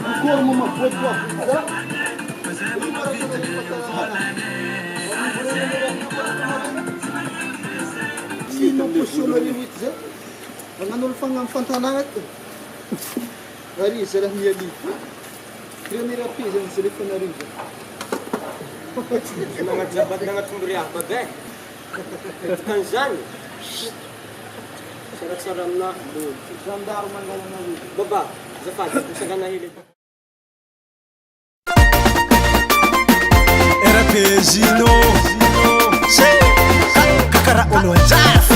Ancora uma foto, sino po siya nariwit siya? Ang anulfang ang fantanangat ko. Gari, sila niya dito. Kaya nirapi siya, silip ko na rin siya. Mga jabat na nga tumbriya pa be. Kansan. Sarak-saram na. Sandar man ka na rin. Baba, Zafat, kung sa ganahilip. Era pezino. Sim. Kakara ulo Zaf.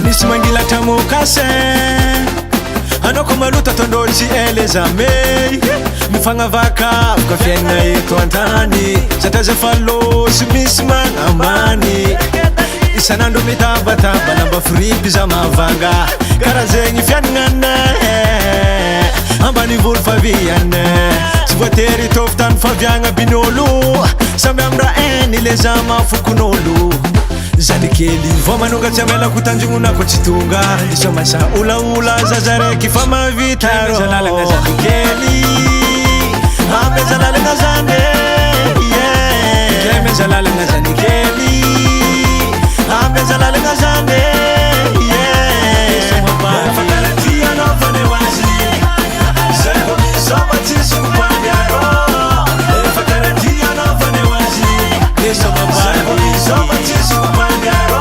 Nisi mangila tamu kase. Ano kumaluta tondochi elezame. Mifanga vaka kwa fienga yetu antani. Zataze falo simisman amani. Isanando mitaba-taba namba fribi za mavanga. Karazengi fianingana. Ambani vulfa viane. Sivateri toftan favianga binolu. Sambe amra eni lezama fukunolu. Zanikeli Vomanunga chamela kutanjunguna kuchitunga. Isomasa ula zazare kifama vitaro. Zalala nga zanikeli Ame zalala nga zane Keme zalala nga zanikeli Ame zalala nga zane Fakaratia no fane wazi Zeko misoma tisu kupanyaro Fakaratia no fane wazi Zeko misoma tisu kupanyaro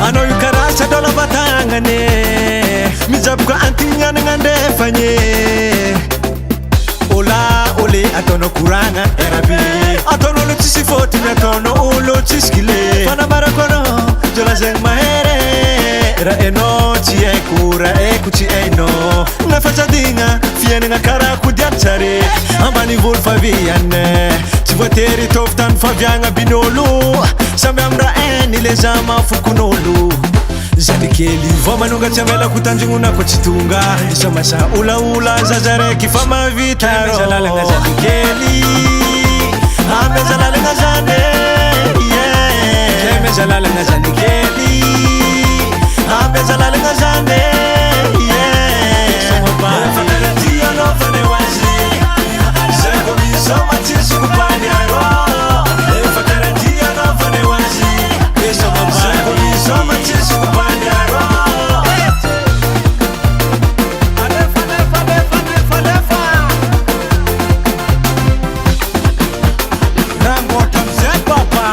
Ano yukarasa dola batangane Mijabka antinya ngande fanye Ola ole atono kuranga erabi Atono lo tisifoti atono ulo tiskile Fana barakono jola zeng mahere Era eno tie kura kuchi eno Nafasa dinga fiene ngakara kudiantare Ambani vulfa viane Tivateri toftan favianga binolu Sambe amra eni lezama fukunolu Zanikeli Vomanunga chamela kutanjunguna kuchitunga Isomasa ula zazare kifama vitaro Keme zalala nga zanikeli Ame zalala nga zane Keme zalala nga zanikeli Ame zalala nga zane Fakaratia no fane wazi Zeko misoma tisu kupanyaro Fakaratia no fane wazi Zeko misoma tisu kupanyaro Ramota mzee papa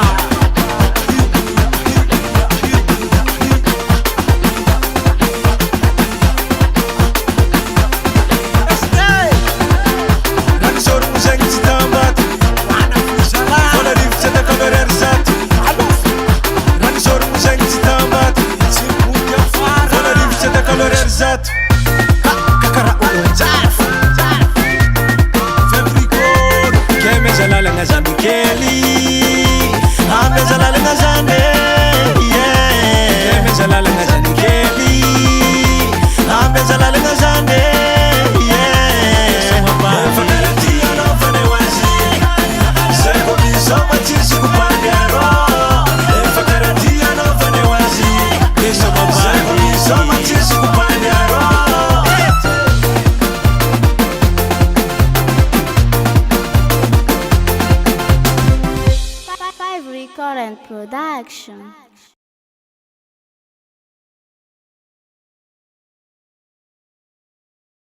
Kakara ulo Zaf Fabricor Keme zalala nga zanikeli Ame zalala nga zane Keme zalala nga zanikeli Ame zalala nga zane Fakaratia no fane wazi Zeko misoma tisu kupanyaro Fakaratia no fane wazi Zeko misoma tisu kupanyaro Five Recording Production.